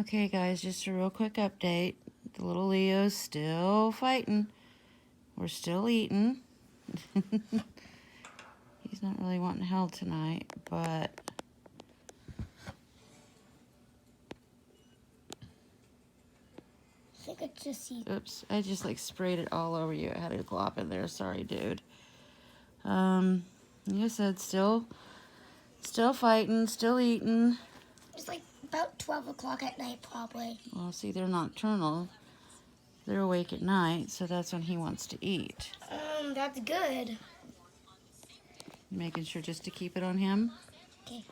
Okay, guys, just a real quick update. The little Leo's still fighting. We're still eating. He's not really wanting held tonight, but I think it's just you. oops, I just like sprayed it all over you. I had a glop in there. Sorry, dude. Like I said, still fighting, still eating. It's like about 12 o'clock at night, probably. Well, see, they're nocturnal. They're awake at night, so that's when he wants to eat. That's good. Making sure just to keep it on him. Okay.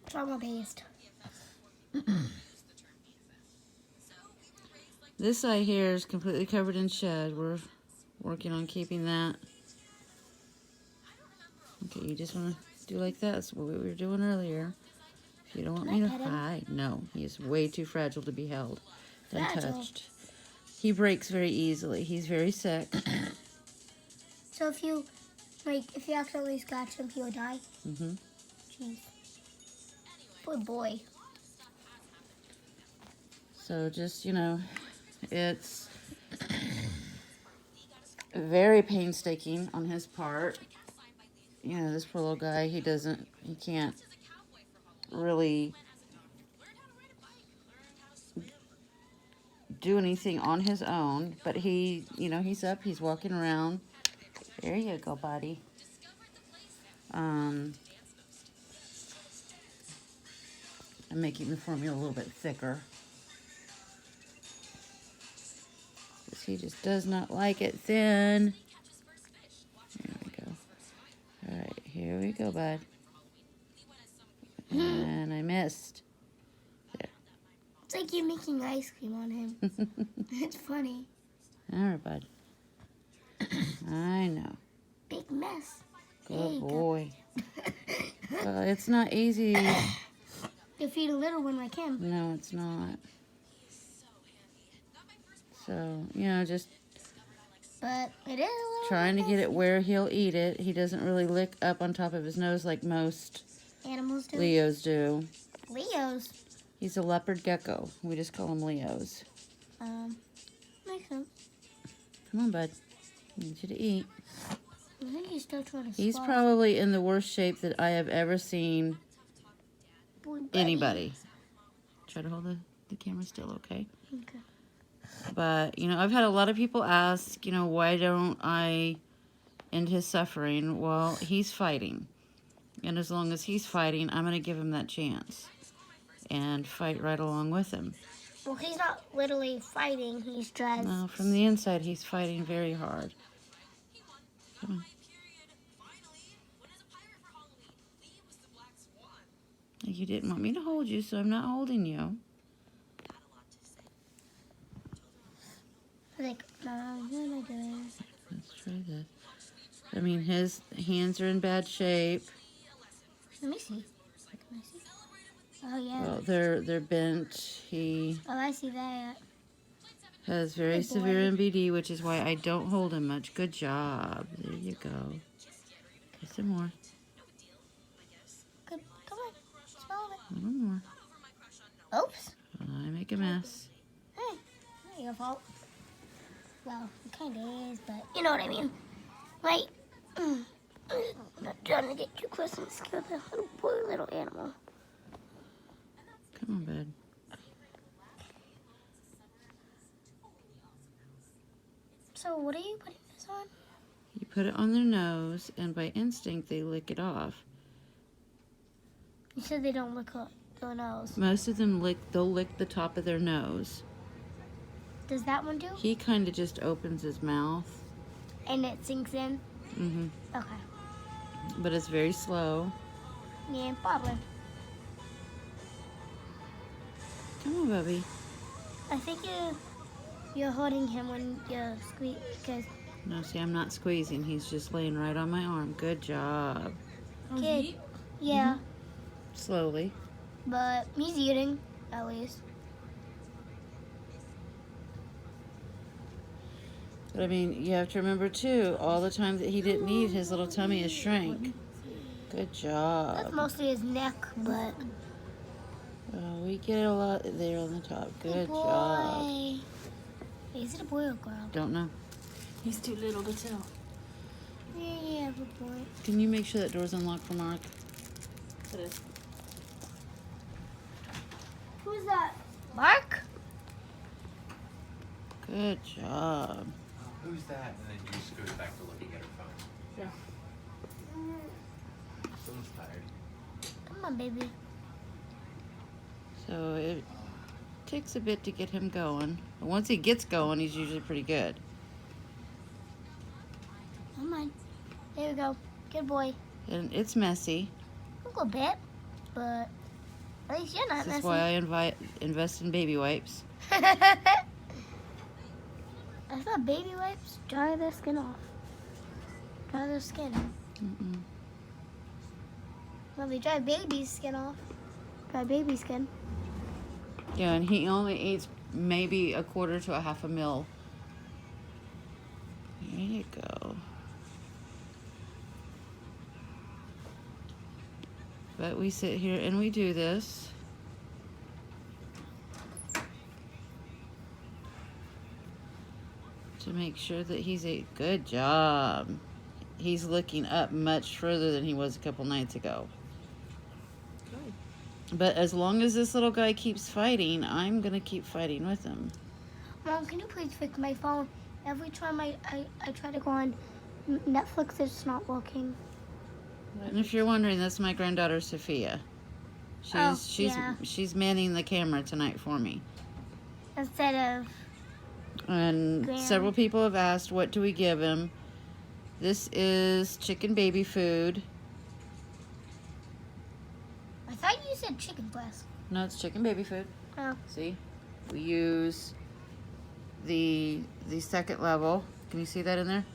Trauma based. This eye here is completely covered in shed. We're working on keeping that. Okay, you just want to do like that. That's what we were doing earlier. If you don't want me to hide. No, he is way too fragile to be held and touched. He breaks very easily. He's very sick. So if you accidentally scratch him, he will die? Mm-hmm. Jeez. Poor boy. So just, it's very painstaking on his part. This poor little guy, he can't really do anything on his own, but he's up, he's walking around. There you go, buddy. I'm making the formula a little bit thicker. Because he just does not like it thin. There we go. Alright, here we go, bud. And I missed. There. It's like you're making ice cream on him. It's funny. Alright, bud. I know. Big mess. Good boy. It's not easy. To feed a little one like him. No, it's not. So, just But it is a little trying to messy. get it where he'll eat it. He doesn't really lick up on top of his nose like most Animals do. Leos do. Leos. He's a leopard gecko. We just call him Leos. Makes sense. Come on, bud. I need you to eat. I think he's still trying to He's swallow. probably in the worst shape that I have ever seen Boy, buddy. anybody. Try to hold the camera still, okay? Okay. But, I've had a lot of people ask, why don't I end his suffering? Well, he's fighting. And as long as he's fighting, I'm going to give him that chance. And fight right along with him. Well, he's not literally fighting. He's just... Well, from the inside, he's fighting very hard. Come on. You didn't want me to hold you, so I'm not holding you. Like, Mom, what am I doing? Let's try this. I mean, his hands are in bad shape. Let me see. Can I see? Oh, yeah. Well, they're bent. He Oh, I see that. has very Good boy. severe MVD, which is why I don't hold him much. Good job. There you go. Okay, some more. Good. Come on. Swallow it. A little more. Oops. I make a mess. Hey, not your fault. Well, it kind of is, but you know what I mean. Like, I'm not trying to get too close and scare the poor little animal. Come on, bud. So, what are you putting this on? You put it on their nose, and by instinct, they lick it off. You said they don't lick up their nose. Most of them they'll lick the top of their nose. Does that one do? He kind of just opens his mouth. And it sinks in? Mm-hmm. Okay. But it's very slow. Yeah, probably. Come on, Bubby. I think you're holding him when you squeeze, because... No, see, I'm not squeezing. He's just laying right on my arm. Good job. Kid, yeah, Slowly. but he's eating, at least. But I mean, you have to remember too, all the time that he didn't eat, his little tummy has shrank. Good That's job. mostly his neck, but Well, we get a lot there on the top. Good boy. job. Wait, is it a boy or girl? Don't know. He's too little to tell. Yeah, good boy. Can you make sure that door's unlocked for Mark? It is. Who's that? Mark? Good job. Who's that? And then she just goes back to looking at her phone. Yeah. Someone's tired. Come on, baby. So it takes a bit to get him going. But once he gets going, he's usually pretty good. Come on. There we go. Good boy. And it's messy. A little bit, but at least you're not This messy. is why I invest in baby wipes. I thought baby wipes dry their skin off. Dry their skin. Mm-mm. Well, they dry baby's skin off. Dry baby skin. Yeah, and he only eats maybe a quarter to a half a meal. There you go. But we sit here and we do this. To make sure that he's a good job. He's looking up much further than he was a couple nights ago. Good. But as long as this little guy keeps fighting, I'm going to keep fighting with him. Mom, can you please fix my phone? Every time I try to go on Netflix, it's not working. And if you're wondering, that's my granddaughter Sophia. Yeah. She's manning the camera tonight for me. Instead of... And Gran. several people have asked, what do we give him? This is chicken baby food. I thought you said chicken breast. No, it's chicken baby food. Oh. See? We use the second level. Can you see that in there?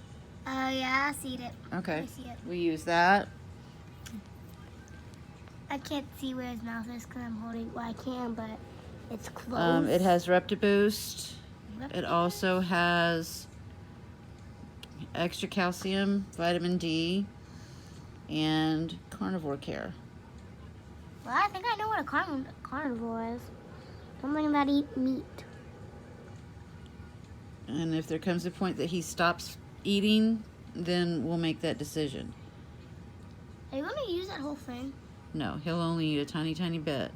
Oh, yeah, I see it. Okay. I see it. We use that. I can't see where his mouth is because I'm holding... Well, I can, but it's closed. It has Reptiboost. It also has extra calcium, vitamin D, and carnivore care. Well, I think I know what a carnivore is. Something that eat meat. And if there comes a point that he stops eating, then we'll make that decision. Are you going to use that whole thing? No, he'll only eat a tiny, tiny bit.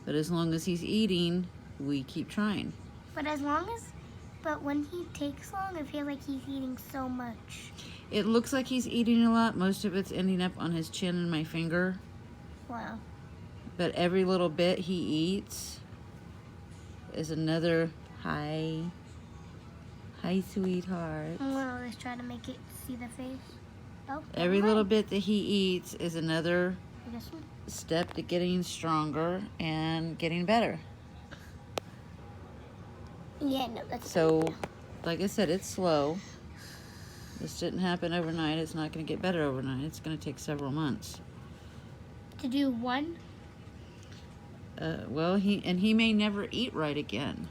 But as long as he's eating, we keep trying. But when he takes long, I feel like he's eating so much. It looks like he's eating a lot. Most of it's ending up on his chin and my finger. Wow. But every little bit he eats is another hi, sweetheart. I'm going to always try to make it see the face. Oh, Every never little mind. bit that he eats is another This one? step to getting stronger and getting better. Yeah, no, that's So, like I said, it's slow. This didn't happen overnight. It's not going to get better overnight. It's going to take several months. to do one. Well, he may never eat right again.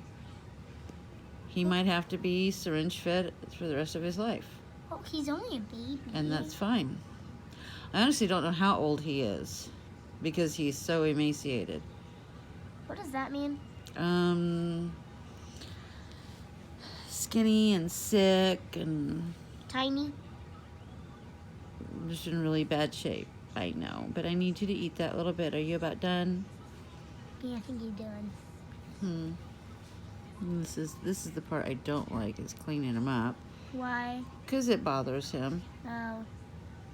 He might have to be syringe fed for the rest of his life. Oh, he's only a baby. And that's fine. I honestly don't know how old he is because he's so emaciated. What does that mean? Skinny and sick and Tiny? just in really bad shape. I know, but I need you to eat that little bit. Are you about done? Yeah, I think you're done. And this is the part I don't like, is cleaning him up. Why? Because it bothers him. Oh,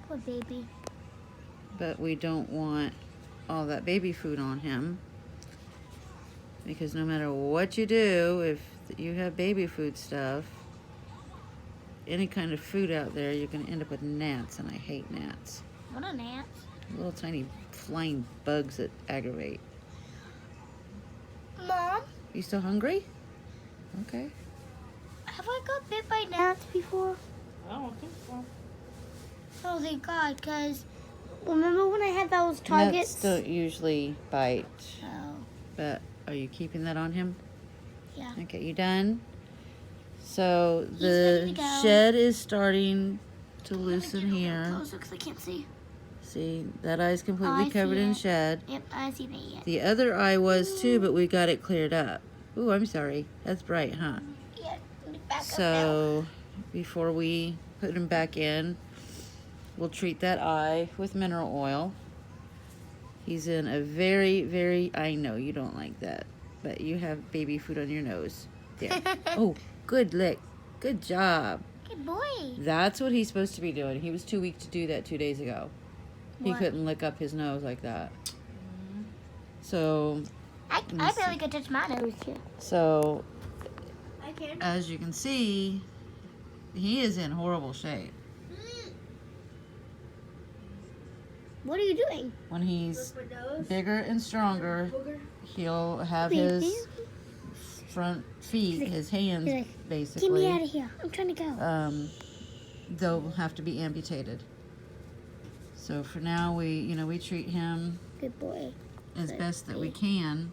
poor baby. But we don't want all that baby food on him. Because no matter what you do, if you have baby food stuff, any kind of food out there, you're going to end up with gnats, and I hate gnats. What a gnat. Little tiny flying bugs that aggravate. Mom, You still hungry? Okay. have I got bit by gnats before? I don't think so. Oh, thank God, because remember when I had those Gnats targets? don't usually bite. Oh, But are you keeping that on him? yeah. Okay, you done? So He's the ready to go. shed is starting to I'm gonna loosen get a little here. closer because I can't see. See, that eye's completely I see covered in it. shed. Yep, I see that yet. The other eye was too, but we got it cleared up. Ooh, I'm sorry. That's bright, huh? Yeah, back up now. So, before we put him back in, we'll treat that eye with mineral oil. He's in a very, I know you don't like that, but you have baby food on your nose. There. Oh, good lick. Good job. Good boy. That's what he's supposed to be doing. He was too weak to do that 2 days ago. He What? couldn't lick up his nose like that. So, I barely could touch my nose too. so I can. as you can see, he is in horrible shape. What are you doing? When he's bigger and stronger, he'll have his front feet, his hands, He's like, get me basically, out of here. I'm trying to go. they'll have to be amputated. So for now, we treat him Good boy. as best that we can,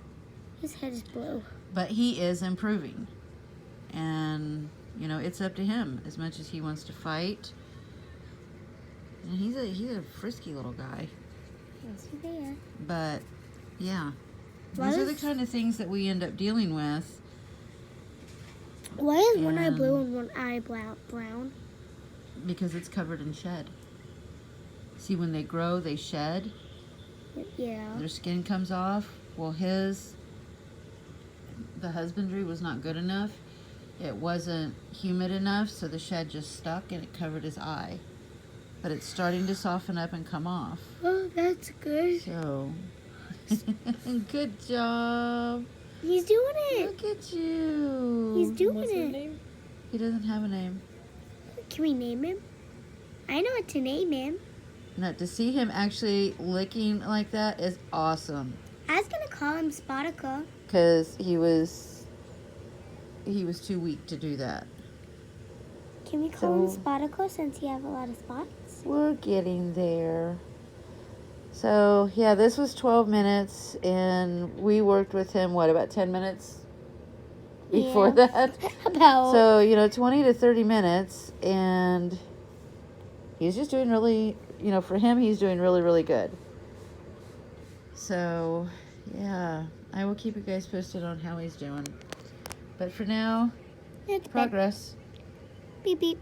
His head is blue. but he is improving. And, it's up to him as much as he wants to fight. And he's a frisky little guy. Yes, he's there. But, yeah. Why These are the is- kind of things that we end up dealing with. Why is one eye And- blue and one eye brown? Because it's covered in shed. See, when they grow, they shed. Yeah. Their skin comes off. Well, the husbandry was not good enough. It wasn't humid enough, so the shed just stuck and it covered his eye. But it's starting to soften up and come off. Oh, that's good. So, good job. He's doing it. Look at you. He's doing What's his it. name? He doesn't have a name. Can we name him? I know what to name him. No, to see him actually licking like that is awesome. I was gonna call him Spotica. Because he was too weak to do that. Can we call So- him Spotica since he have a lot of spots? We're getting there. So, yeah, this was 12 minutes, and we worked with him, about 10 minutes before Yeah. that? About. So, 20 to 30 minutes, and he's just doing really, for him, he's doing really, really good. So, yeah, I will keep you guys posted on how he's doing. But for now, It's progress. beep beep.